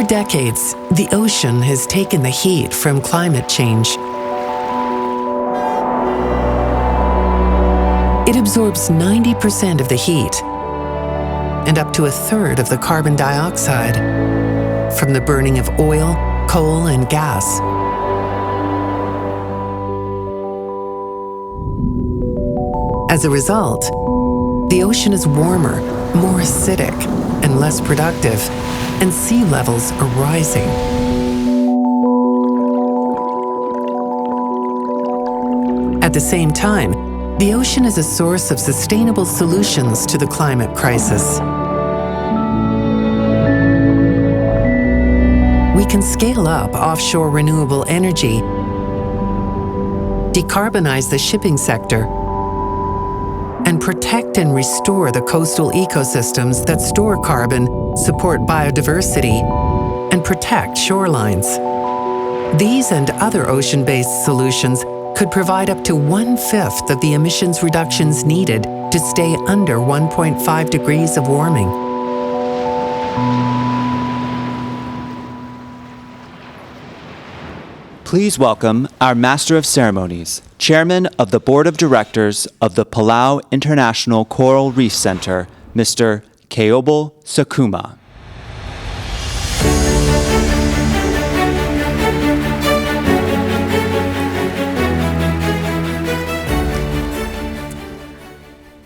decades, the ocean has taken the heat from climate change. It absorbs 90% of the heat and up to a third of the carbon dioxide from the burning of oil, coal, and gas. As a result, the ocean is warmer, more acidic, and less productive, and sea levels are rising. At the same time, the ocean is a source of sustainable solutions to the climate crisis. We can scale up offshore renewable energy, decarbonize the shipping sector, and protect and restore the coastal ecosystems that store carbon, support biodiversity, and protect shorelines. These and other ocean-based solutions could provide up to 1/5 of the emissions reductions needed to stay under 1.5 degrees of warming. Please welcome our Master of Ceremonies, Chairman of the Board of Directors of the Palau International Coral Reef Center, Mr. Keobel Sakuma.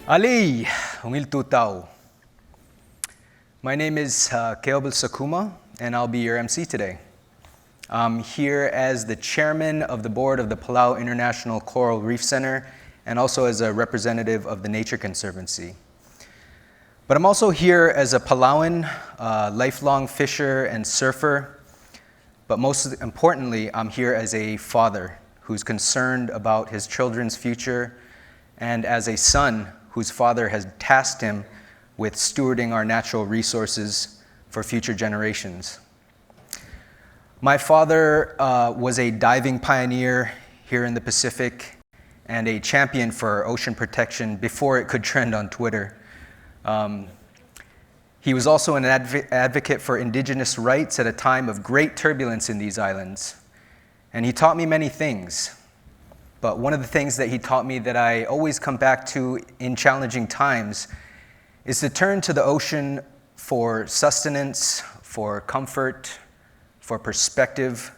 Ali, humiltu tau. My name is Keobel Sakuma, and I'll be your MC today. I'm here as the chairman of the board of the Palau International Coral Reef Center and also as a representative of the Nature Conservancy. But I'm also here as a Palauan, lifelong fisher and surfer, but most importantly, I'm here as a father who's concerned about his children's future and as a son whose father has tasked him with stewarding our natural resources for future generations. My father was a diving pioneer here in the Pacific and a champion for ocean protection before it could trend on Twitter. He was also an advocate for indigenous rights at a time of great turbulence in these islands. And he taught me many things. But one of the things that he taught me that I always come back to in challenging times is to turn to the ocean for sustenance, for comfort, for perspective.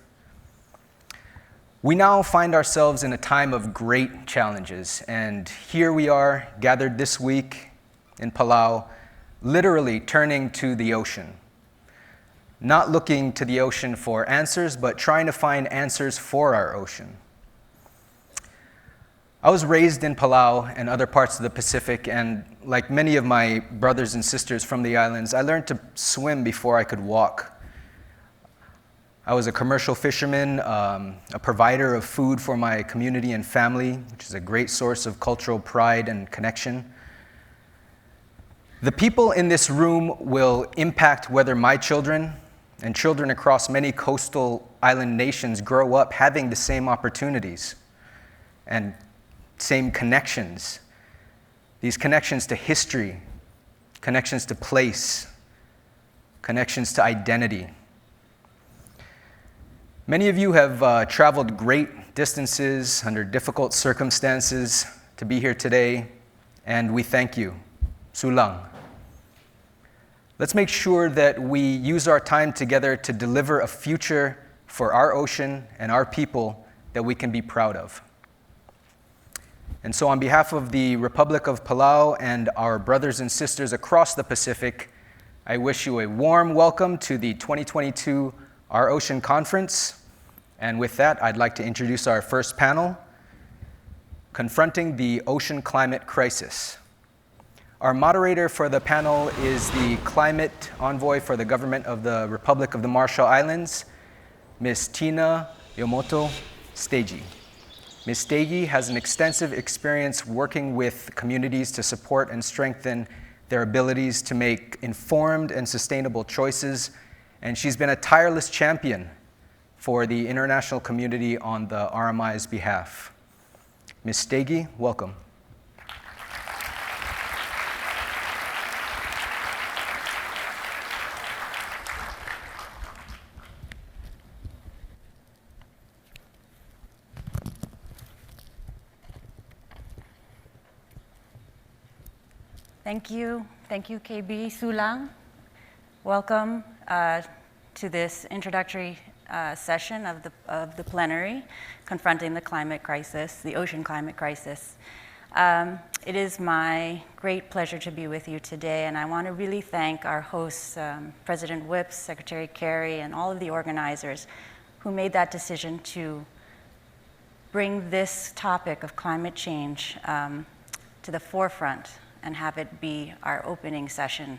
We now find ourselves in a time of great challenges, and here we are gathered this week in Palau, literally turning to the ocean. Not looking to the ocean for answers, but trying to find answers for our ocean. I was raised in Palau and other parts of the Pacific, and like many of my brothers and sisters from the islands, I learned to swim before I could walk. I was a commercial fisherman, a provider of food for my community and family, which is a great source of cultural pride and connection. The people in this room will impact whether my children and children across many coastal island nations grow up having the same opportunities and same connections. These connections to history, connections to place, connections to identity. Many of you have traveled great distances under difficult circumstances to be here today, and we thank you. Sulang. Let's make sure that we use our time together to deliver a future for our ocean and our people that we can be proud of. And so on behalf of the Republic of Palau and our brothers and sisters across the Pacific, I wish you a warm welcome to the 2022 Our Ocean Conference. And with that, I'd like to introduce our first panel, Confronting the Ocean Climate Crisis. Our moderator for the panel is the Climate Envoy for the Government of the Republic of the Marshall Islands, Ms. Tina Yomoto Stegi. Ms. Stegi has an extensive experience working with communities to support and strengthen their abilities to make informed and sustainable choices, and she's been a tireless champion for the international community on the RMI's behalf. Ms. Stegi, welcome. Thank you, KB Sulang. Welcome to this introductory session of the plenary, Confronting the Climate Crisis, the Ocean Climate Crisis. It is my great pleasure to be with you today, and I want to really thank our hosts, President Whips, Secretary Kerry, and all of the organizers who made that decision to bring this topic of climate change to the forefront and have it be our opening session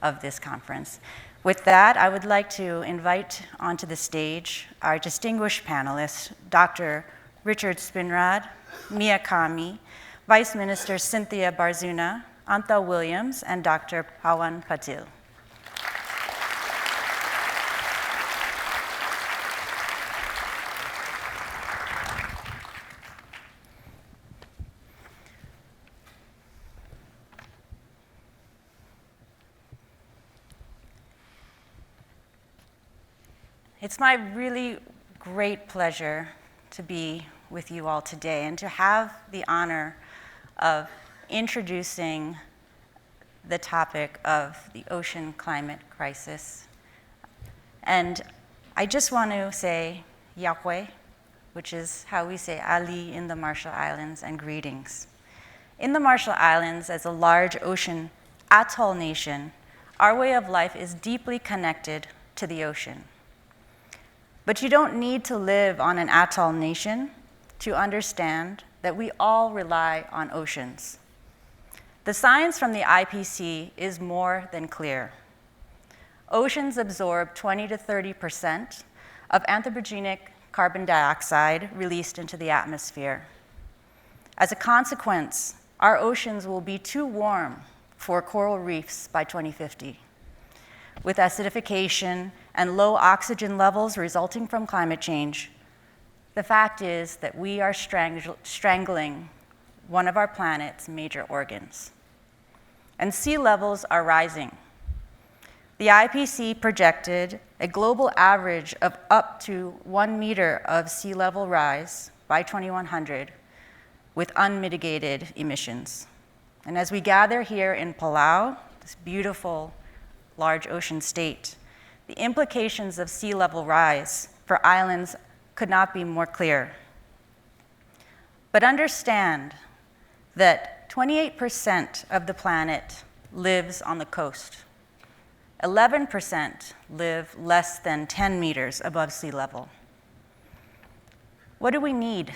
of this conference. With that, I would like to invite onto the stage our distinguished panelists, Dr. Richard Spinrad, Mia Kami, Vice Minister Cynthia Barzuna, Anton Williams, and Dr. Pawan Patil. It's my really great pleasure to be with you all today and to have the honor of introducing the topic of the ocean climate crisis. And I just want to say Yahweh, which is how we say Ali in the Marshall Islands, and greetings. In the Marshall Islands, as a large ocean atoll nation, our way of life is deeply connected to the ocean. But you don't need to live on an atoll nation to understand that we all rely on oceans. The science from the IPC is more than clear. Oceans absorb 20 to 30% of anthropogenic carbon dioxide released into the atmosphere. As a consequence, our oceans will be too warm for coral reefs by 2050. With acidification and low oxygen levels resulting from climate change, the fact is that we are strangling one of our planet's major organs. And sea levels are rising. The IPC projected a global average of up to 1 meter of sea level rise by 2100 with unmitigated emissions. And as we gather here in Palau, this beautiful large ocean state, the implications of sea level rise for islands could not be more clear. But understand that 28% of the planet lives on the coast. 11% live less than 10 meters above sea level. What do we need?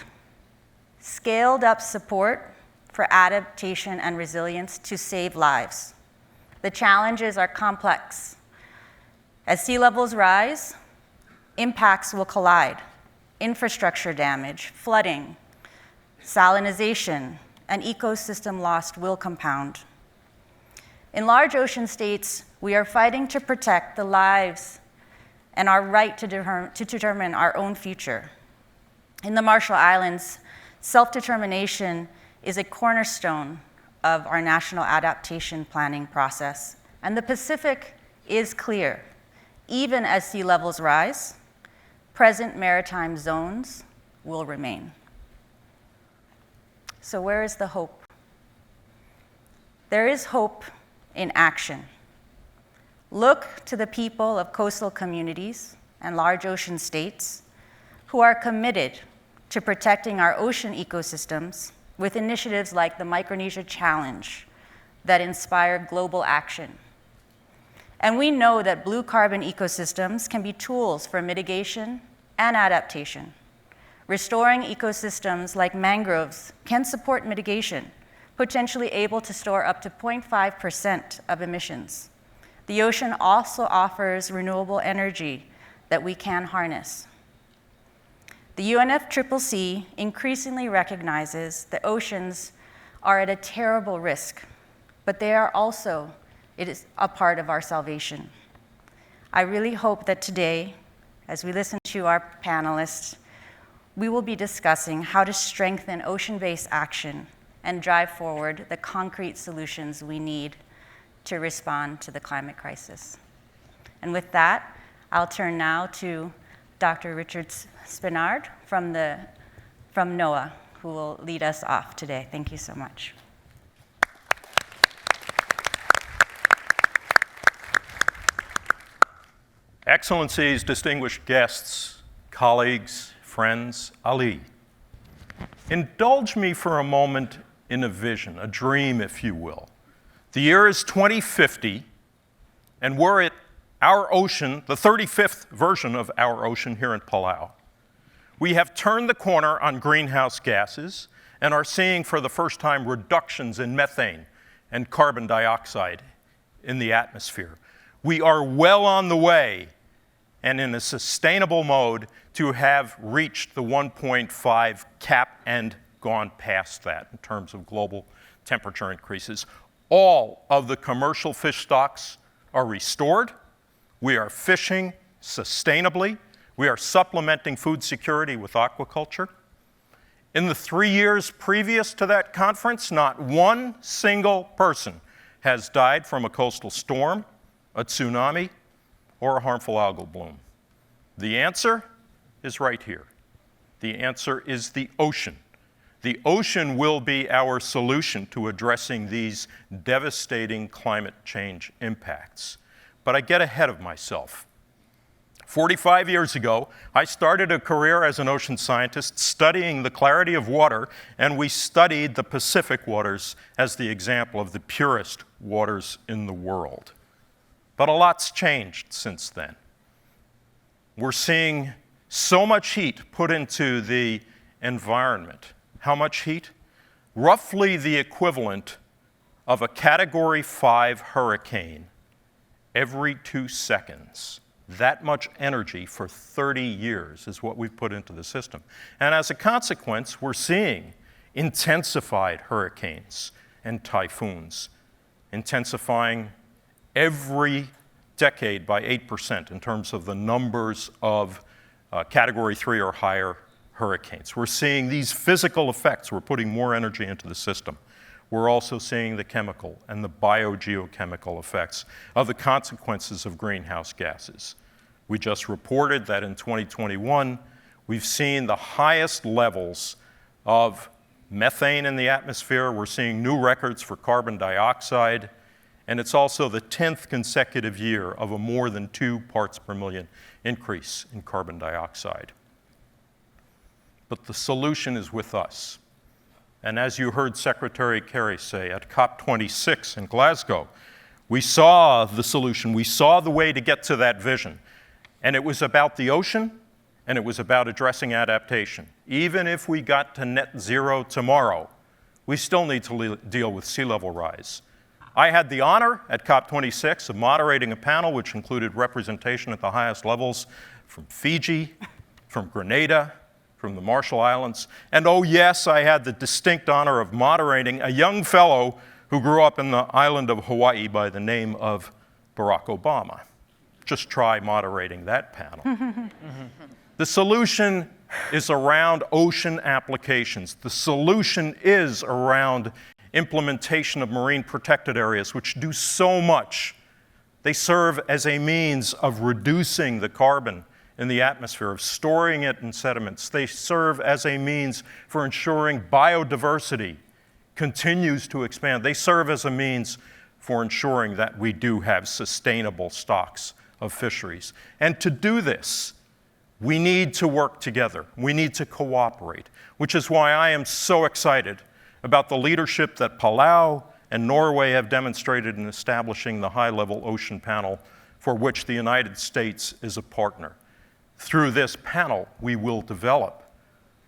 Scaled up support for adaptation and resilience to save lives. The challenges are complex. As sea levels rise, impacts will collide. Infrastructure damage, flooding, salinization, and ecosystem loss will compound. In large ocean states, we are fighting to protect the lives and our right to determine our own future. In the Marshall Islands, self-determination is a cornerstone of our national adaptation planning process. And the Pacific is clear. Even as sea levels rise, present maritime zones will remain. So where is the hope? There is hope in action. Look to the people of coastal communities and large ocean states who are committed to protecting our ocean ecosystems with initiatives like the Micronesia Challenge that inspire global action. And we know that blue carbon ecosystems can be tools for mitigation and adaptation. Restoring ecosystems like mangroves can support mitigation, potentially able to store up to 0.5% of emissions. The ocean also offers renewable energy that we can harness. The UNFCCC increasingly recognizes that oceans are at a terrible risk, but they are also, it is a part of our salvation. I really hope that today, as we listen to our panelists, we will be discussing how to strengthen ocean-based action and drive forward the concrete solutions we need to respond to the climate crisis. And with that, I'll turn now to Dr. Richard Spinrad from NOAA, who will lead us off today. Thank you so much. Excellencies, distinguished guests, colleagues, friends, Ali, indulge me for a moment in a vision, a dream, if you will. The year is 2050, and we're at our ocean, the 35th version of our ocean here in Palau. We have turned the corner on greenhouse gases and are seeing for the first time reductions in methane and carbon dioxide in the atmosphere. We are well on the way and in a sustainable mode to have reached the 1.5 cap and gone past that in terms of global temperature increases. All of the commercial fish stocks are restored. We are fishing sustainably. We are supplementing food security with aquaculture. In the 3 years previous to that conference, not one single person has died from a coastal storm, a tsunami, or a harmful algal bloom. The answer is right here. The answer is the ocean. The ocean will be our solution to addressing these devastating climate change impacts. But I get ahead of myself. 45 years ago, I started a career as an ocean scientist studying the clarity of water, and we studied the Pacific waters as the example of the purest waters in the world. But a lot's changed since then. We're seeing so much heat put into the environment. How much heat? Roughly the equivalent of a Category 5 hurricane every 2 seconds. That much energy for 30 years is what we've put into the system. And as a consequence, we're seeing intensified hurricanes and typhoons, intensifying every decade by 8% in terms of the numbers of Category 3 or higher hurricanes. We're seeing these physical effects. We're putting more energy into the system. We're also seeing the chemical and the biogeochemical effects of the consequences of greenhouse gases. We just reported that in 2021, we've seen the highest levels of methane in the atmosphere. We're seeing new records for carbon dioxide. And it's also the 10th consecutive year of a more than 2 parts per million increase in carbon dioxide. But the solution is with us. And as you heard Secretary Kerry say at COP26 in Glasgow, we saw the solution, we saw the way to get to that vision. And it was about the ocean, and it was about addressing adaptation. Even if we got to net zero tomorrow, we still need to deal with sea level rise. I had the honor at COP26 of moderating a panel which included representation at the highest levels from Fiji, from Grenada, from the Marshall Islands, and oh yes, I had the distinct honor of moderating a young fellow who grew up in the island of Hawaii by the name of Barack Obama. Just try moderating that panel. The solution is around ocean applications. The solution is around implementation of marine protected areas, which do so much. They serve as a means of reducing the carbon in the atmosphere, of storing it in sediments. They serve as a means for ensuring biodiversity continues to expand. They serve as a means for ensuring that we do have sustainable stocks of fisheries. And to do this, we need to work together. We need to cooperate, which is why I am so excited about the leadership that Palau and Norway have demonstrated in establishing the high-level ocean panel for which the United States is a partner. Through this panel, we will develop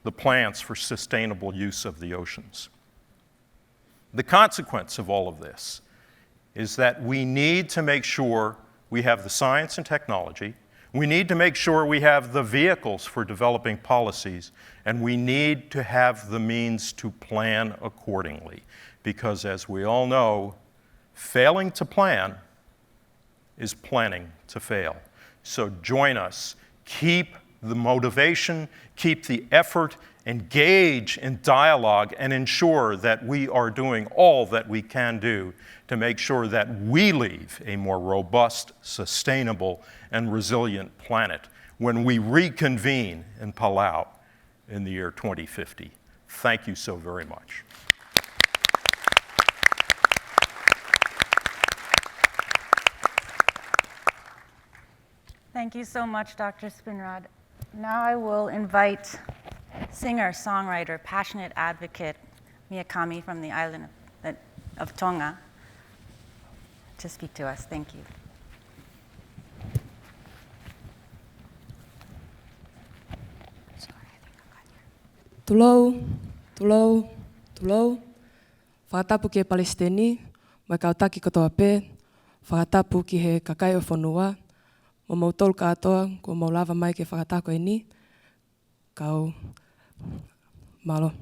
the plans for sustainable use of the oceans. The consequence of all of this is that we need to make sure we have the science and technology, we need to make sure we have the vehicles for developing policies, and we need to have the means to plan accordingly. Because as we all know, failing to plan is planning to fail. So join us. Keep the motivation, keep the effort, engage in dialogue, and ensure that we are doing all that we can do to make sure that we leave a more robust, sustainable, and resilient planet when we reconvene in Palau in the year 2050. Thank you so very much. Thank you so much, Dr. Spinrad. Now I will invite singer, songwriter, passionate advocate, Miyakami from the island of Tonga to speak to us. Thank you. Tulou, tulou, tulou. Whakatapu ki e Palestini, mai kautaki katoa pē. Whakatapu ki he kakai o whanua. Mo mau tolu katoa, ko mau lava mai ke whakatako e ni. Kau malo.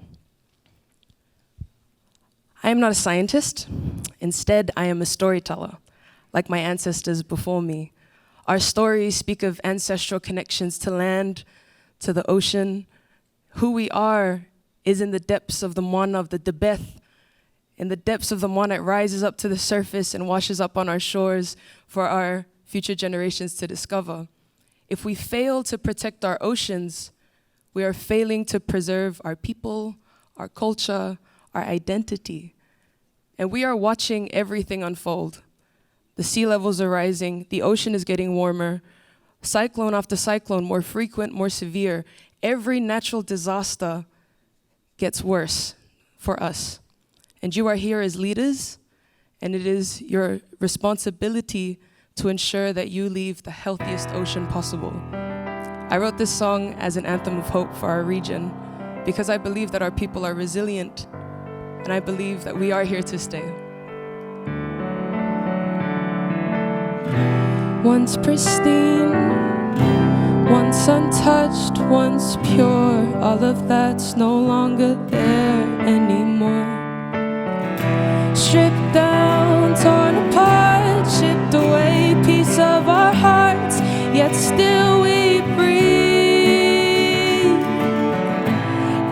I am not a scientist. Instead, I am a storyteller, like my ancestors before me. Our stories speak of ancestral connections to land, to the ocean. Who we are is in the depths of the Moana of the Tibet. In the depths of the Moana, it rises up to the surface and washes up on our shores for our future generations to discover. If we fail to protect our oceans, we are failing to preserve our people, our culture, our identity. And we are watching everything unfold. The sea levels are rising, the ocean is getting warmer, cyclone after cyclone, more frequent, more severe. Every natural disaster gets worse for us. And you are here as leaders, and it is your responsibility to ensure that you leave the healthiest ocean possible. I wrote this song as an anthem of hope for our region because I believe that our people are resilient, and I believe that we are here to stay. Once pristine, once untouched, once pure, all of that's no longer there anymore. Stripped down, torn apart, chipped away piece of our hearts, yet still we breathe.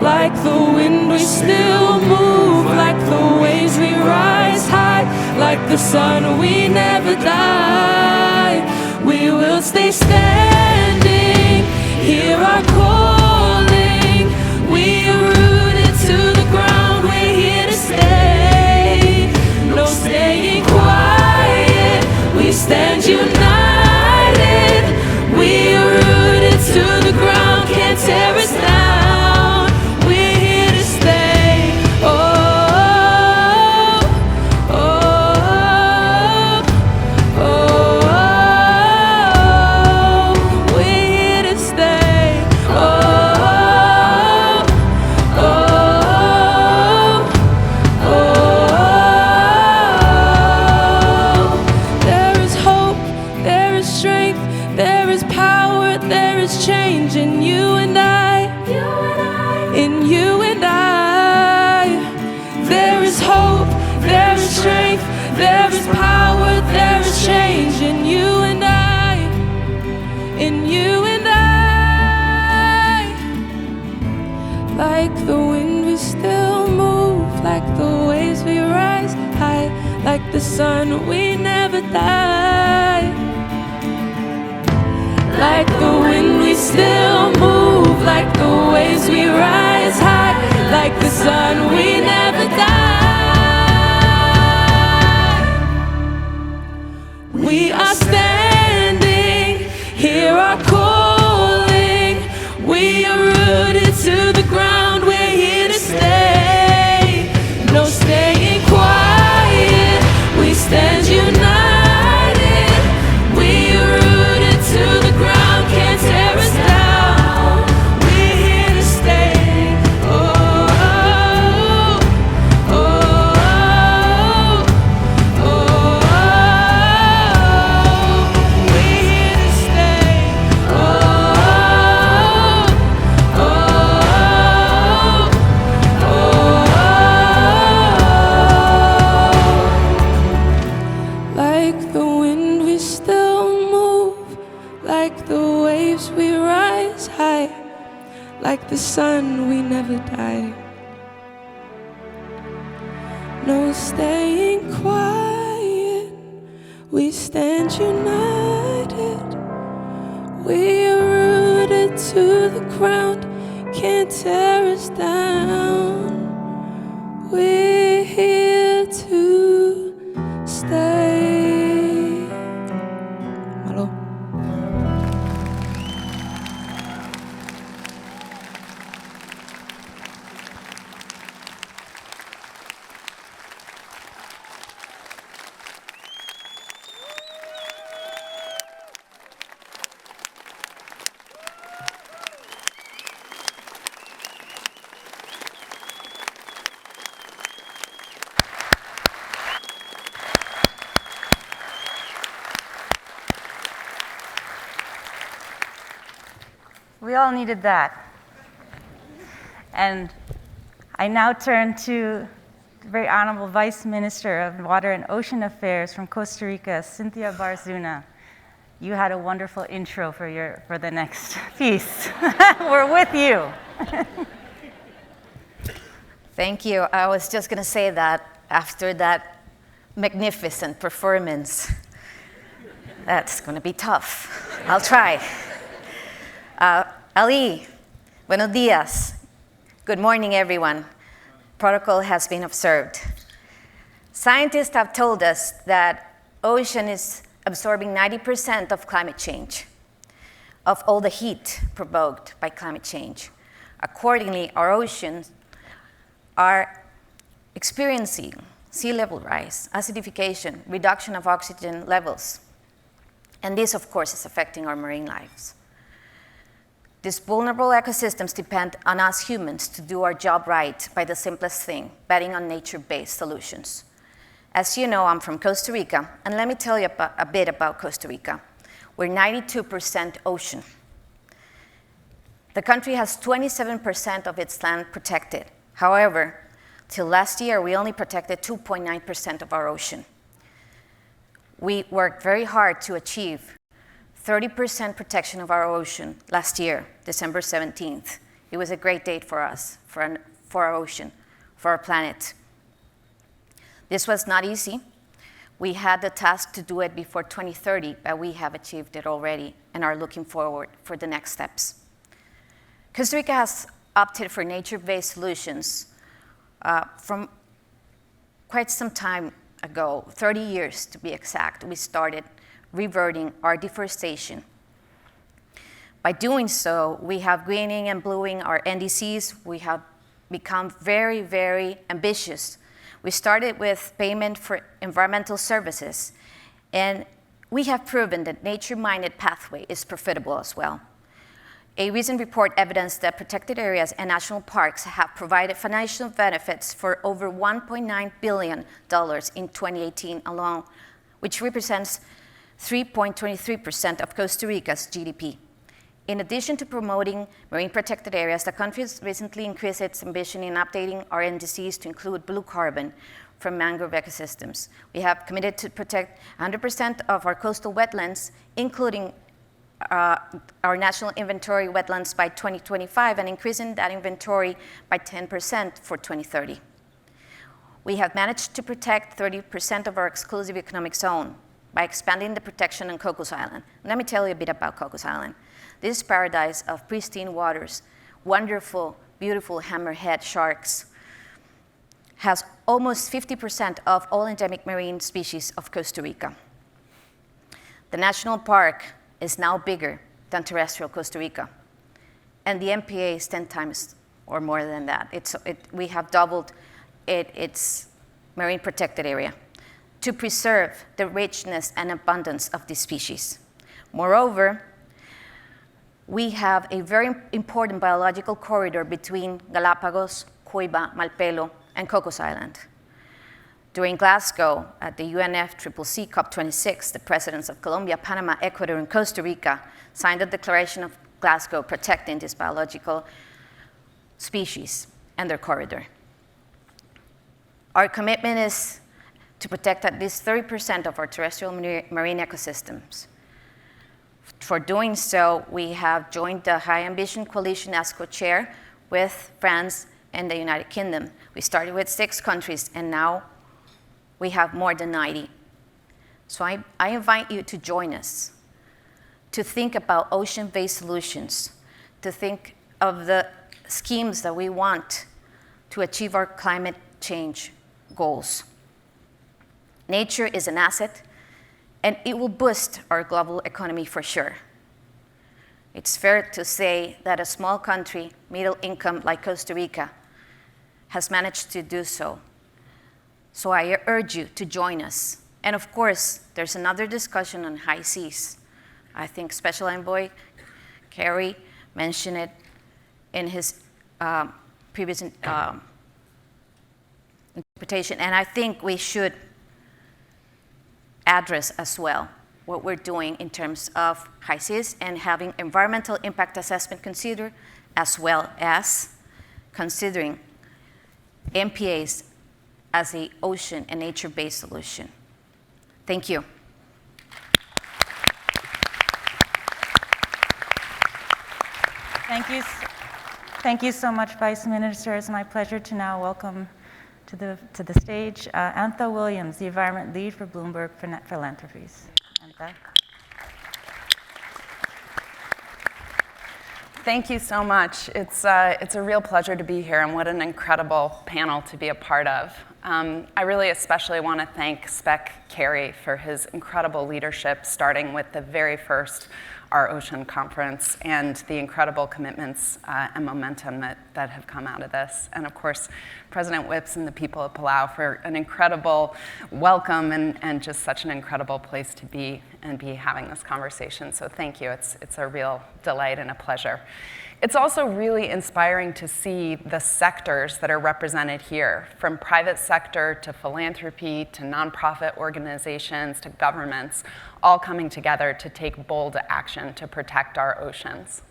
Like the wind we still move, like the waves we rise high, like the sun we never die. We will stay standing, hear our calling. We are rooted to the ground, we're here to stay. No staying quiet, we stand united. We are rooted to the ground, can't tear us down. We're here to stay. Oh, oh, oh, oh. We're here to stay. Oh, oh, oh, oh. There is hope, there is strength, there is power, there is change in you and I. In you and I. There is hope, there is strength, there is power, there is change in you and I. In you and I. Like the wind we still move, like the waves we rise high, like the sun we never die. Like the wind we still move, like the waves we rise high, like the sun we never die. We are standing, hear our calling. We are rooted to the ground, we're here to stay. No staying quiet, we stand united. We are rooted to the ground, can't tear us down. We're here to stay. Oh, oh, oh, oh, oh. We're here to stay. Oh, oh, oh, oh. Like the wind we still move, like the waves we rise high, like the sun we never die. No staying quiet, we stand united. We are rooted to the ground, can't tear us down. We're here to stay. Malo. We all needed that. And I now turn to the very Honorable Vice Minister of Water and Ocean Affairs from Costa Rica, Cynthia Barzuna. You had a wonderful intro for the next piece. We're with you. Thank you. I was just going to say that after that magnificent performance, that's going to be tough. I'll try. Ali, buenos dias. Good morning, everyone. Protocol has been observed. Scientists have told us that ocean is absorbing 90% of climate change, of all the heat provoked by climate change. Accordingly, our oceans are experiencing sea level rise, acidification, reduction of oxygen levels. And this, of course, is affecting our marine lives. These vulnerable ecosystems depend on us humans to do our job right by the simplest thing, betting on nature-based solutions. As you know, I'm from Costa Rica, and let me tell you a bit about Costa Rica. We're 92% ocean. The country has 27% of its land protected. However, till last year, we only protected 2.9% of our ocean. We worked very hard to achieve 30% protection of our ocean last year, December 17th. It was a great date for us, for our ocean, for our planet. This was not easy. We had the task to do it before 2030, but we have achieved it already and are looking forward for the next steps. Costa Rica has opted for nature-based solutions from quite some time ago, 30 years to be exact. We started reverting our deforestation. By doing so, we have greening and bluing our NDCs. We have become very, very ambitious. We started with payment for environmental services, and we have proven that nature-minded pathway is profitable as well. A recent report evidenced that protected areas and national parks have provided financial benefits for over $1.9 billion in 2018 alone, which represents 3.23% of Costa Rica's GDP. In addition to promoting marine protected areas, the country has recently increased its ambition in updating our NDCs to include blue carbon from mangrove ecosystems. We have committed to protect 100% of our coastal wetlands, including our national inventory wetlands by 2025 and increasing that inventory by 10% for 2030. We have managed to protect 30% of our exclusive economic zone by expanding the protection on Cocos Island. Let me tell you a bit about Cocos Island. This paradise of pristine waters, wonderful, beautiful hammerhead sharks, has almost 50% of all endemic marine species of Costa Rica. The national park is now bigger than terrestrial Costa Rica, and the MPA is 10 times or more than that. We have doubled its marine protected area to preserve the richness and abundance of this species. Moreover, we have a very important biological corridor between Galapagos, Cuiba, Malpelo, and Cocos Island. During Glasgow, at the UNFCCC COP26, the presidents of Colombia, Panama, Ecuador, and Costa Rica signed the Declaration of Glasgow protecting this biological species and their corridor. Our commitment is to protect at least 30% of our terrestrial marine ecosystems. For doing so, we have joined the High Ambition Coalition as co-chair with France and the United Kingdom. We started with 6 countries, and now we have more than 90. So I invite you to join us, to think about ocean-based solutions, to think of the schemes that we want to achieve our climate change goals. Nature is an asset, and it will boost our global economy for sure. It's fair to say that a small country, middle income like Costa Rica, has managed to do so. So I urge you to join us. And of course, there's another discussion on high seas. I think Special Envoy Kerry mentioned it in his previous interpretation, and I think we should address as well. what we're doing in terms of high seas and having environmental impact assessment considered, as well as considering MPAs as an ocean and nature-based solution. Thank you. Thank you so much, Vice Minister. It's my pleasure to now welcome to the stage Anton Williams, the Environment Lead for Bloomberg Philanthropies. Anton. Thank you so much. It's a real pleasure to be here, and what an incredible panel to be a part of. I really especially want to thank Spec Carey for his incredible leadership, starting with the very first Our Ocean Conference and the incredible commitments and momentum that have come out of this. And of course, President Whips and the people of Palau for an incredible welcome and just such an incredible place to be and be having this conversation. So thank you. It's a real delight and a pleasure. It's also really inspiring to see the sectors that are represented here, from private sector to philanthropy to nonprofit organizations to governments, all coming together to take bold action to protect our oceans.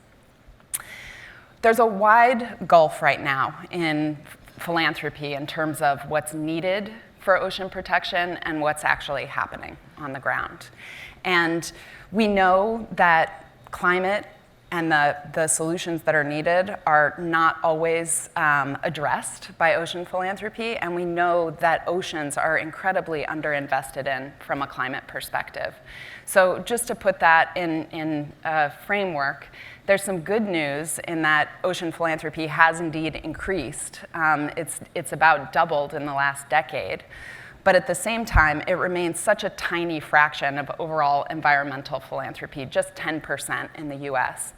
There's a wide gulf right now in philanthropy in terms of what's needed for ocean protection and what's actually happening on the ground. And we know that climate and the solutions that are needed are not always addressed by ocean philanthropy, and we know that oceans are incredibly underinvested in from a climate perspective. So just to put that in a framework, there's some good news in that ocean philanthropy has indeed increased. It's about doubled in the last decade. But at the same time, it remains such a tiny fraction of overall environmental philanthropy, just 10% in the US.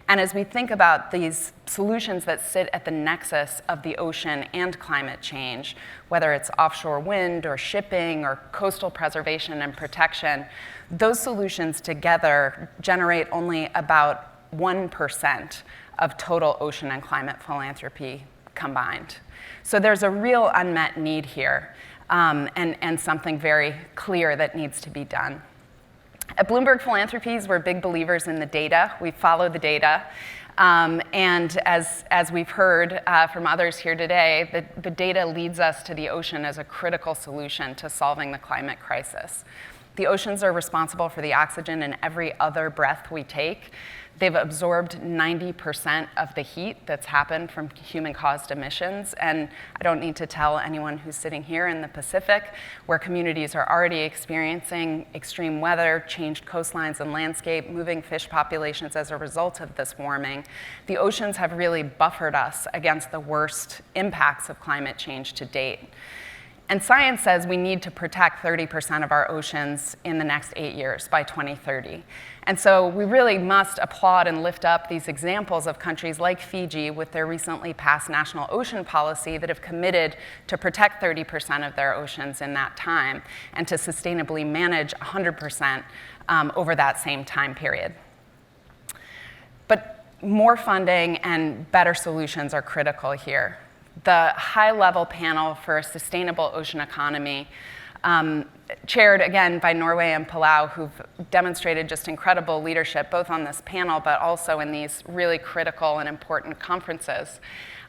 And as we think about these solutions that sit at the nexus of the ocean and climate change, whether it's offshore wind or shipping or coastal preservation and protection, those solutions together generate only about 1% of total ocean and climate philanthropy combined. So there's a real unmet need here. And something very clear that needs to be done. At Bloomberg Philanthropies, we're big believers in the data. We follow the data. And as we've heard from others here today, the data leads us to the ocean as a critical solution to solving the climate crisis. The oceans are responsible for the oxygen in every other breath we take. They've absorbed 90% of the heat that's happened from human-caused emissions. And I don't need to tell anyone who's sitting here in the Pacific, where communities are already experiencing extreme weather, changed coastlines and landscape, moving fish populations as a result of this warming. The oceans have really buffered us against the worst impacts of climate change to date. And science says we need to protect 30% of our oceans in the next 8 years by 2030. And so we really must applaud and lift up these examples of countries like Fiji with their recently passed national ocean policy that have committed to protect 30% of their oceans in that time and to sustainably manage 100% over that same time period. But more funding and better solutions are critical here. The high-level panel for a sustainable ocean economy, chaired again by Norway and Palau, who've demonstrated just incredible leadership, both on this panel, but also in these really critical and important conferences,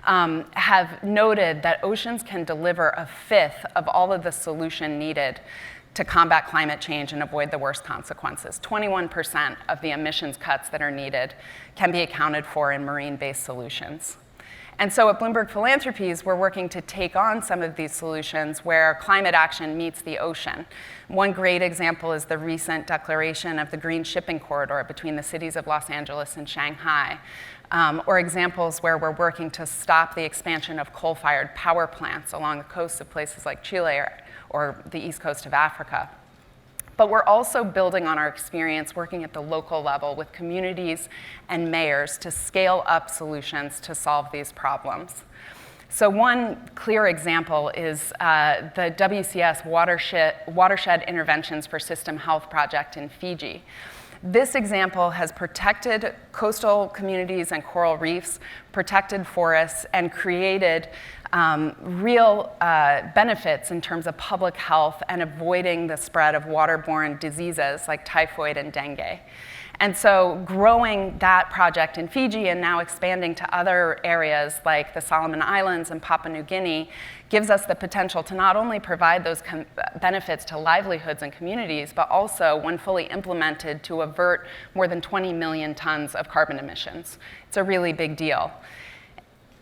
have noted that oceans can deliver a fifth of all of the solution needed to combat climate change and avoid the worst consequences. 21% of the emissions cuts that are needed can be accounted for in marine-based solutions. And so at Bloomberg Philanthropies, we're working to take on some of these solutions where climate action meets the ocean. One great example is the recent declaration of the Green Shipping Corridor between the cities of Los Angeles and Shanghai, or examples where we're working to stop the expansion of coal-fired power plants along the coasts of places like Chile or the east coast of Africa. But we're also building on our experience working at the local level with communities and mayors to scale up solutions to solve these problems. So one clear example is the WCS Watershed Interventions for System Health project in Fiji. This example has protected coastal communities and coral reefs, protected forests, and created real benefits in terms of public health and avoiding the spread of waterborne diseases like typhoid and dengue. And so growing that project in Fiji and now expanding to other areas like the Solomon Islands and Papua New Guinea gives us the potential to not only provide those benefits to livelihoods and communities, but also, when fully implemented, to avert more than 20 million tons of carbon emissions. It's a really big deal.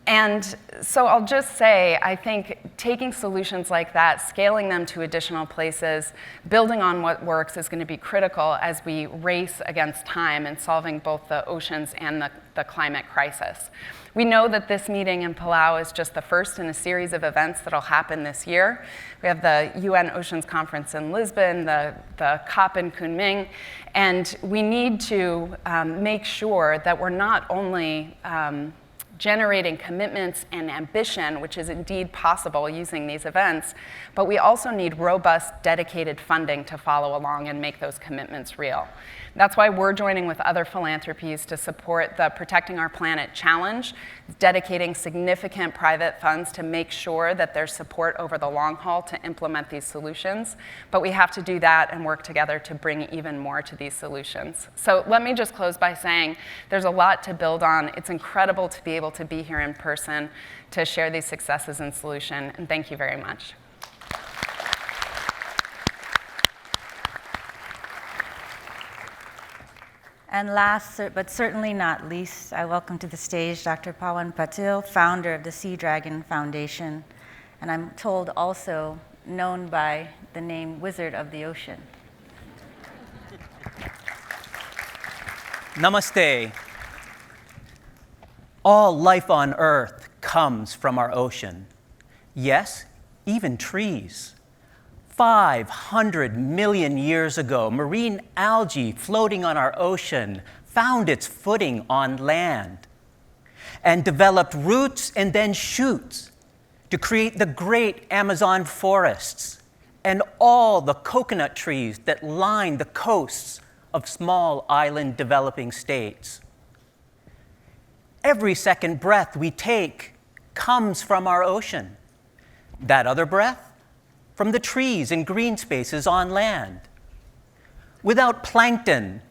And so I'll just say, I think taking solutions like that, scaling them to additional places, building on what works is going to be critical as we race against time in solving both the oceans and the climate crisis. We know that this meeting in Palau is just the first in a series of events that'll happen this year. We have the UN Oceans Conference in Lisbon, the COP in Kunming, and we need to make sure that we're not only generating commitments and ambition, which is indeed possible using these events, but we also need robust, dedicated funding to follow along and make those commitments real. That's why we're joining with other philanthropies to support the Protecting Our Planet Challenge, dedicating significant private funds to make sure that there's support over the long haul to implement these solutions. But we have to do that and work together to bring even more to these solutions. So let me just close by saying there's a lot to build on. It's incredible to be able to be here in person to share these successes and solutions, and thank you very much. And last, but certainly not least, I welcome to the stage Dr. Pawan Patil, founder of the Sea Dragon Foundation, and I'm told also known by the name Wizard of the Ocean. Namaste. All life on Earth comes from our ocean. Yes, even trees. 500 million years ago, marine algae floating on our ocean found its footing on land and developed roots and then shoots to create the great Amazon forests and all the coconut trees that line the coasts of small island developing states. Every second breath we take comes from our ocean. That other breath, from the trees and green spaces on land. Without plankton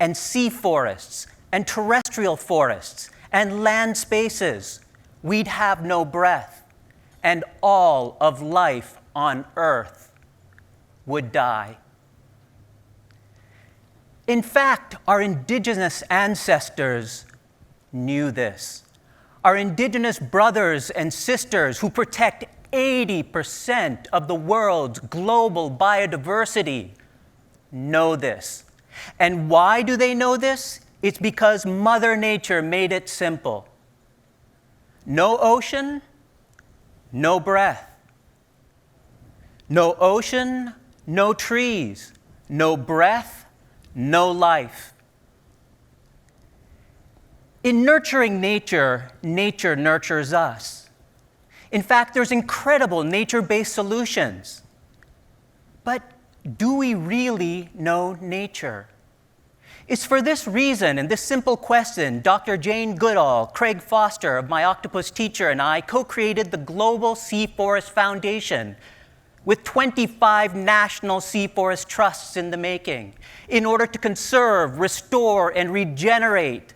and sea forests and terrestrial forests and land spaces, we'd have no breath, and all of life on Earth would die. In fact, our indigenous ancestors knew this. Our indigenous brothers and sisters who protect 80% of the world's global biodiversity know this. And why do they know this? It's because Mother Nature made it simple. No ocean, no breath. No ocean, no trees. No breath, no life. In nurturing nature, nature nurtures us. In fact, there's incredible nature-based solutions. But do we really know nature? It's for this reason and this simple question, Dr. Jane Goodall, Craig Foster of My Octopus Teacher, and I co-created the Global Sea Forest Foundation with 25 national sea forest trusts in the making in order to conserve, restore, and regenerate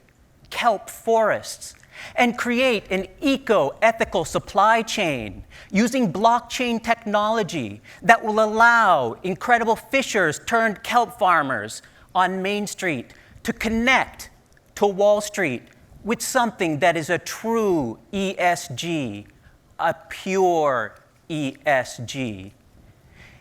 kelp forests and create an eco-ethical supply chain using blockchain technology that will allow incredible fishers turned kelp farmers on Main Street to connect to Wall Street with something that is a true ESG, a pure ESG.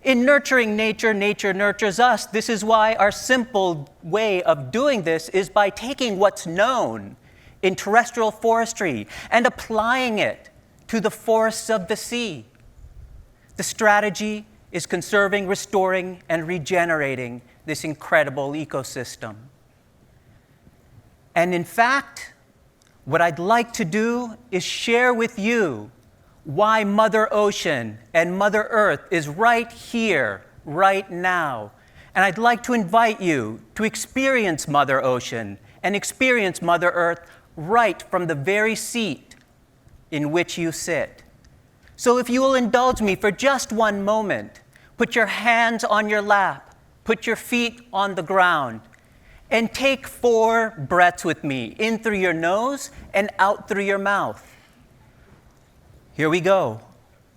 In nurturing nature, nature nurtures us. This is why our simple way of doing this is by taking what's known in terrestrial forestry and applying it to the forests of the sea. The strategy is conserving, restoring, and regenerating this incredible ecosystem. And in fact, what I'd like to do is share with you why Mother Ocean and Mother Earth is right here, right now, And I'd like to invite you to experience Mother Ocean and experience Mother Earth right from the very seat in which you sit. So if you will indulge me for just one moment, put your hands on your lap, put your feet on the ground, and take 4 breaths with me, in through your nose and out through your mouth. Here we go.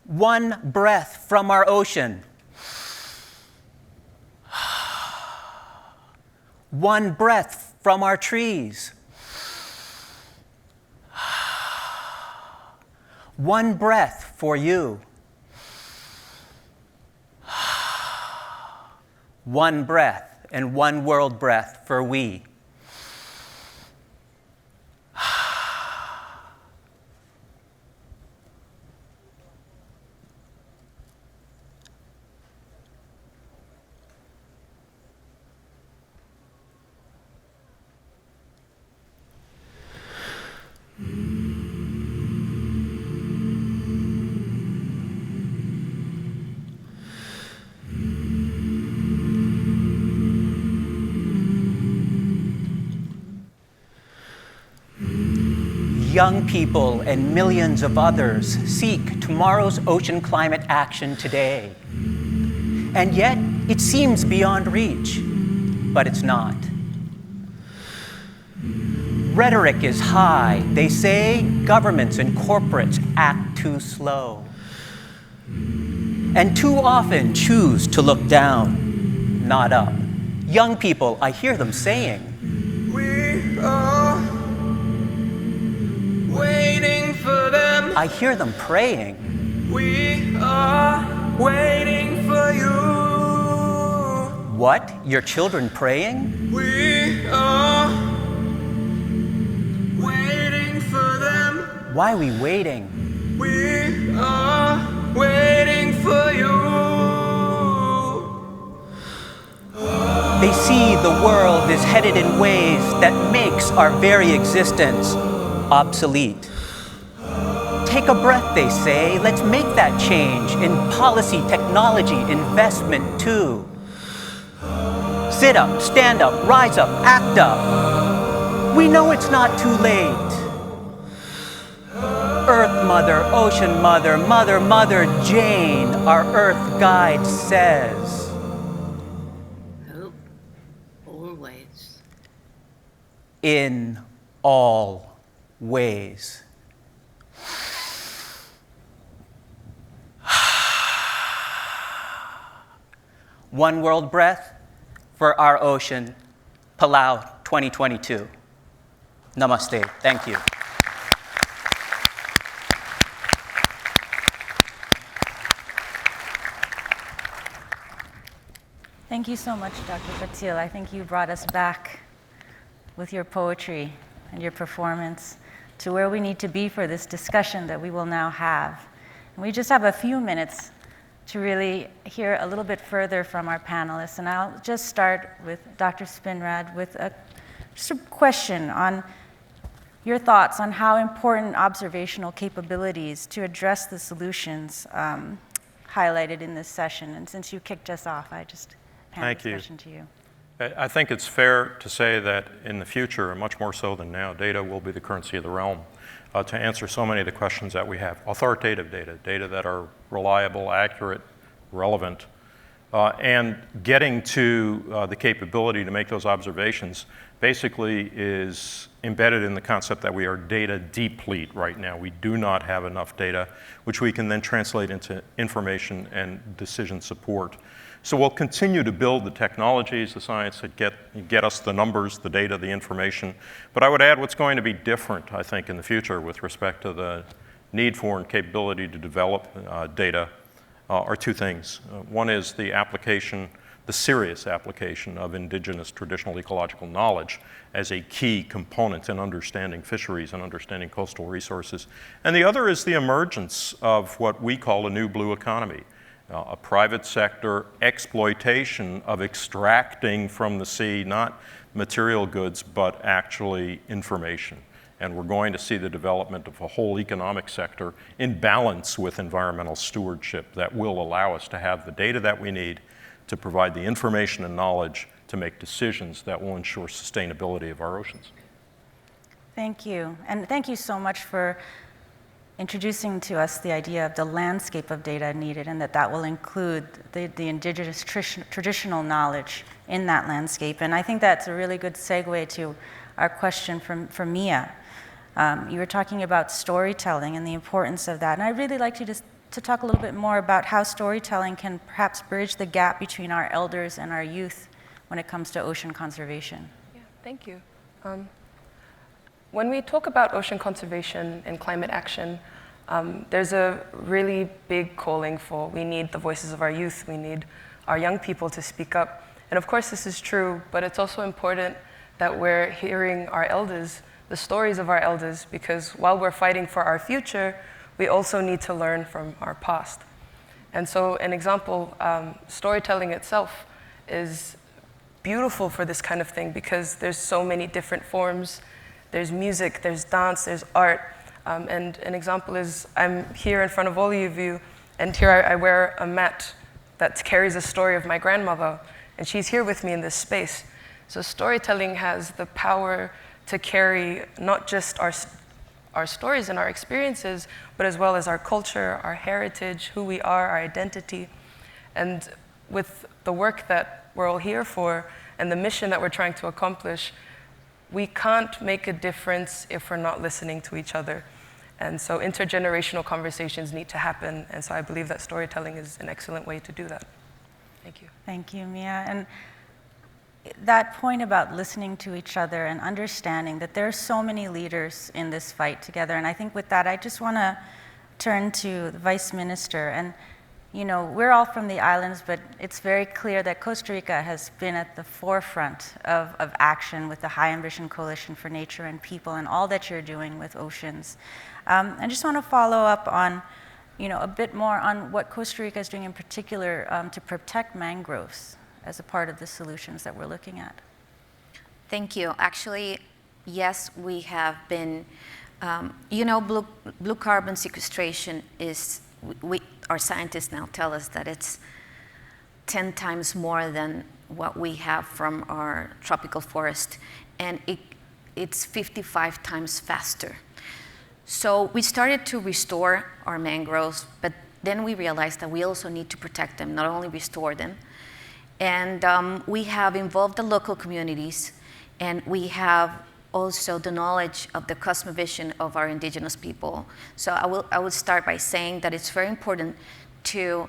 1 breath from our ocean. 1 breath from our trees. 1 breath for you. 1 breath and 1 world breath for we. Young people and millions of others seek tomorrow's ocean climate action today. And yet, it seems beyond reach, but it's not. Rhetoric is high. They say governments and corporates act too slow. And too often choose to look down, not up. Young people, I hear them saying, "We are waiting for them." I hear them praying, "We are waiting for you." What? Your children praying? "We are waiting for them." Why are we waiting? "We are waiting for you." They see the world is headed in ways that makes our very existence obsolete. Take a breath, they say. Let's make that change in policy, technology, investment too. Sit up, stand up, rise up, act up. We know it's not too late. Earth Mother, Ocean Mother, Mother, Mother Jane, our Earth Guide says. Hope always. In all ways. One world breath for our ocean, Palau 2022. Namaste. Thank you. Thank you so much, Dr. Patil. I think you brought us back with your poetry and your performance to where we need to be for this discussion that we will now have. And we just have a few minutes to really hear a little bit further from our panelists. And I'll just start with Dr. Spinrad with just a question on your thoughts on how important observational capabilities to address the solutions highlighted in this session. And since you kicked us off, I just hand this question to you. I think it's fair to say that in the future, and much more so than now, data will be the currency of the realm to answer so many of the questions that we have. Authoritative data, data that are reliable, accurate, relevant, and getting to the capability to make those observations basically is embedded in the concept that we are data deplete right now. We do not have enough data, which we can then translate into information and decision support. So we'll continue to build the technologies, the science that get us the numbers, the data, the information. But I would add what's going to be different, I think, in the future with respect to the need for and capability to develop data are 2 things. One is the application, the serious application of indigenous traditional ecological knowledge as a key component in understanding fisheries and understanding coastal resources. And the other is the emergence of what we call a new blue economy. A private sector exploitation of extracting from the sea, not material goods, but actually information. And we're going to see the development of a whole economic sector in balance with environmental stewardship that will allow us to have the data that we need to provide the information and knowledge to make decisions that will ensure sustainability of our oceans. Thank you. And thank you so much for introducing to us the idea of the landscape of data needed, and that will include the indigenous traditional knowledge in that landscape. And I think that's a really good segue to our question from Mia. You were talking about storytelling and the importance of that. And I'd really like you to talk a little bit more about how storytelling can perhaps bridge the gap between our elders and our youth when it comes to ocean conservation. Yeah, thank you. When we talk about ocean conservation and climate action, there's a really big calling for we need the voices of our youth, we need our young people to speak up. And of course this is true, but it's also important that we're hearing our elders, the stories of our elders, because while we're fighting for our future, we also need to learn from our past. And so an example, storytelling itself is beautiful for this kind of thing because there's so many different forms. There's music, there's dance, there's art. And an example is I'm here in front of all of you, and here I wear a mat that carries a story of my grandmother, and she's here with me in this space. So storytelling has the power to carry not just our stories and our experiences, but as well as our culture, our heritage, who we are, our identity. And with the work that we're all here for and the mission that we're trying to accomplish, we can't make a difference if we're not listening to each other. And so intergenerational conversations need to happen. And so I believe that storytelling is an excellent way to do that. Thank you. Thank you, Mia. And that point about listening to each other and understanding that there are so many leaders in this fight together. And I think with that, I just want to turn to the Vice Minister. And you know, we're all from the islands, but it's very clear that Costa Rica has been at the forefront of action with the High Ambition Coalition for Nature and People and all that you're doing with oceans. I just want to follow up on, you know, a bit more on what Costa Rica is doing in particular to protect mangroves as a part of the solutions that we're looking at. Thank you. Actually, yes, we have been, you know, blue carbon sequestration is, our scientists now tell us that it's 10 times more than what we have from our tropical forest, and it's 55 times faster. So we started to restore our mangroves, but then we realized that we also need to protect them, not only restore them. And we have involved the local communities, and we have also the knowledge of the cosmovision of our indigenous people. So I will start by saying that it's very important to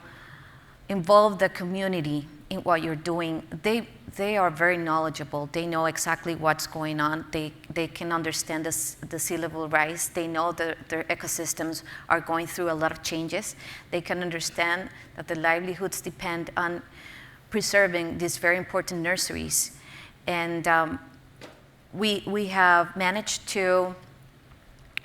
involve the community in what you're doing. They are very knowledgeable. They know exactly what's going on. They can understand the sea level rise. They know that their ecosystems are going through a lot of changes. They can understand that the livelihoods depend on preserving these very important nurseries. And we have managed to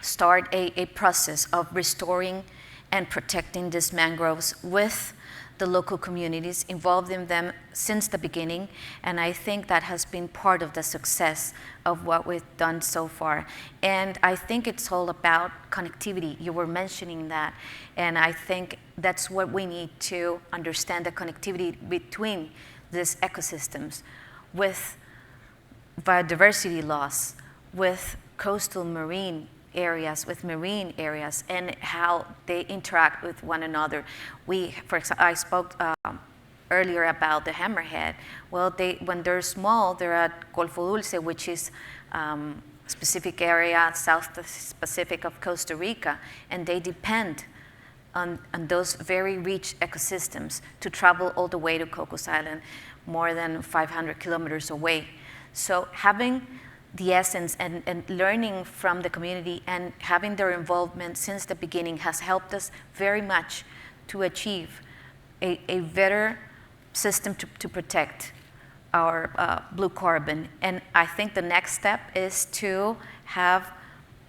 start a process of restoring and protecting these mangroves with the local communities, involving them since the beginning, and I think that has been part of the success of what we've done so far. And I think it's all about connectivity. You were mentioning that, and I think that's what we need to understand, the connectivity between these ecosystems with biodiversity loss, with coastal marine areas, with marine areas, and how they interact with one another. For example, I spoke earlier about the hammerhead. Well, when they're small, they're at Golfo Dulce, which is a specific area south Pacific of Costa Rica, and they depend on those very rich ecosystems to travel all the way to Cocos Island, more than 500 kilometers away. So having the essence and learning from the community and having their involvement since the beginning has helped us very much to achieve a better system to protect our blue carbon. And I think the next step is to have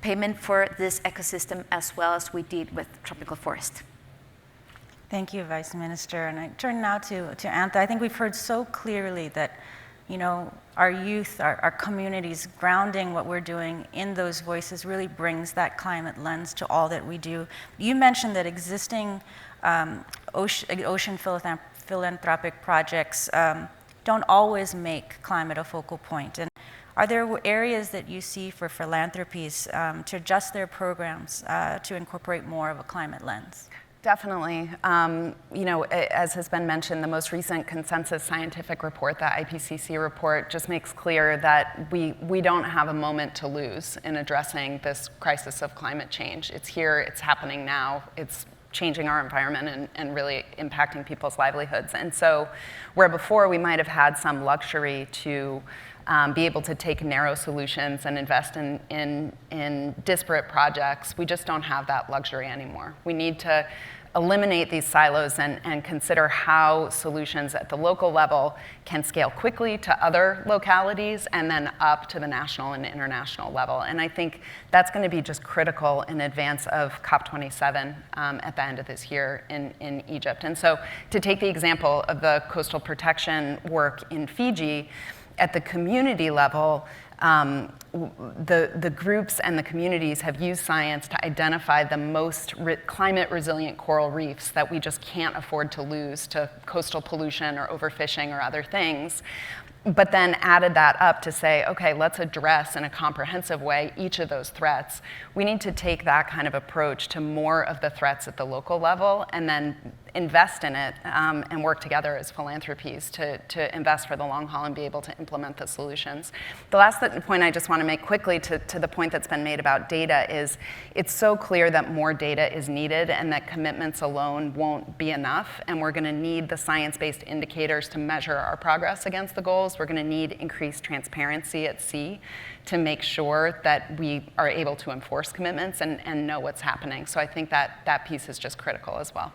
payment for this ecosystem as well as we did with tropical forest. Thank you, Vice Minister. And I turn now to Anton. I think we've heard so clearly that, you know, our youth, our communities, grounding what we're doing in those voices really brings that climate lens to all that we do. You mentioned that existing ocean philanthropic projects don't always make climate a focal point. And are there areas that you see for Philanthropies to adjust their programs to incorporate more of a climate lens? Definitely. As has been mentioned, the most recent consensus scientific report, the IPCC report, just makes clear that we don't have a moment to lose in addressing this crisis of climate change. It's here, it's happening now, it's changing our environment and really impacting people's livelihoods. And so where before we might have had some luxury to be able to take narrow solutions and invest in disparate projects, we just don't have that luxury anymore. We need to eliminate these silos and consider how solutions at the local level can scale quickly to other localities and then up to the national and international level. And I think that's going to be just critical in advance of COP27 at the end of this year in Egypt. And so to take the example of the coastal protection work in Fiji, at the community level, the groups and the communities have used science to identify the most climate resilient coral reefs that we just can't afford to lose to coastal pollution or overfishing or other things. But then added that up to say, okay, let's address in a comprehensive way each of those threats. We need to take that kind of approach to more of the threats at the local level and then invest in it and work together as philanthropies to invest for the long haul and be able to implement the solutions. The last point I just want to make quickly to the point that's been made about data is it's so clear that more data is needed and that commitments alone won't be enough, and we're going to need the science-based indicators to measure our progress against the goals. We're going to need increased transparency at sea to make sure that we are able to enforce commitments and know what's happening. So I think that piece is just critical as well.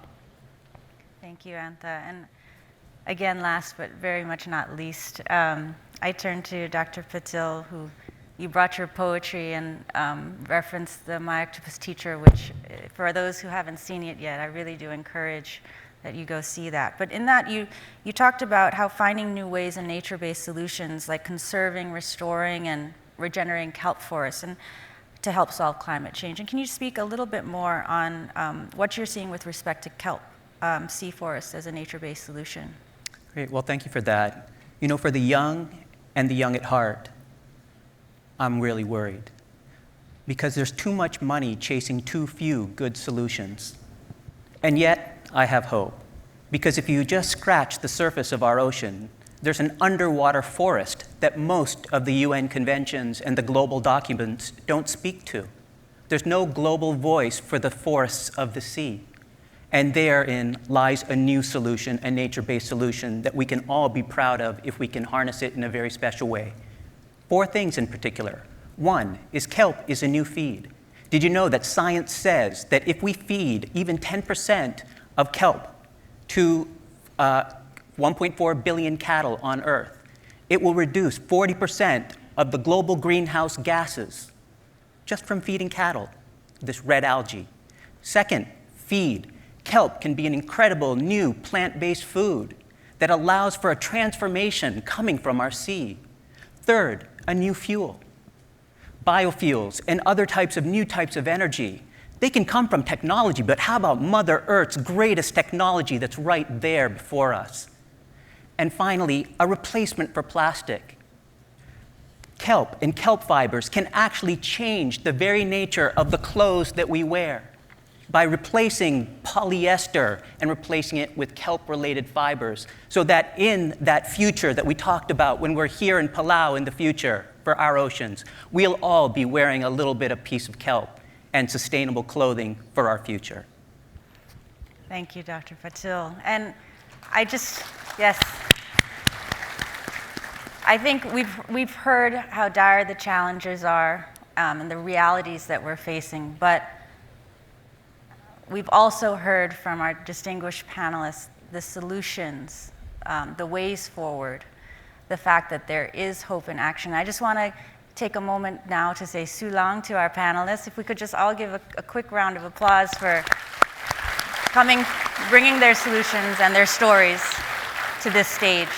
Thank you, Antha. And again, last but very much not least, I turn to Dr. Patil, who you brought your poetry and referenced the My Octopus Teacher, which for those who haven't seen it yet, I really do encourage that you go see that. But in that, you talked about how finding new ways in nature-based solutions like conserving, restoring, and regenerating kelp forests and to help solve climate change. And can you speak a little bit more on what you're seeing with respect to kelp, sea forests as a nature-based solution? Great, well, thank you for that. You know, for the young and the young at heart, I'm really worried because there's too much money chasing too few good solutions. And yet, I have hope, because if you just scratch the surface of our ocean, there's an underwater forest that most of the UN conventions and the global documents don't speak to. There's no global voice for the forests of the sea. And therein lies a new solution, a nature-based solution that we can all be proud of if we can harness it in a very special way. 4 things in particular. 1 is kelp is a new feed. Did you know that science says that if we feed even 10% of kelp to 1.4 billion cattle on Earth, it will reduce 40% of the global greenhouse gases just from feeding cattle, this red algae. 2nd, feed. Kelp can be an incredible new plant-based food that allows for a transformation coming from our sea. 3rd, a new fuel. Biofuels and other new types of energy. They can come from technology, but how about Mother Earth's greatest technology that's right there before us? And finally, a replacement for plastic. Kelp and kelp fibers can actually change the very nature of the clothes that we wear by replacing polyester and replacing it with kelp-related fibers, so that in that future that we talked about when we're here in Palau in the future for our oceans, we'll all be wearing a little bit of piece of kelp and sustainable clothing for our future. Thank you, Dr. Patil. And yes. I think we've heard how dire the challenges are and the realities that we're facing, but we've also heard from our distinguished panelists the solutions, the ways forward, the fact that there is hope in action. I just want to take a moment now to say Sulang to our panelists. If we could just all give a quick round of applause for bringing their solutions and their stories to this stage.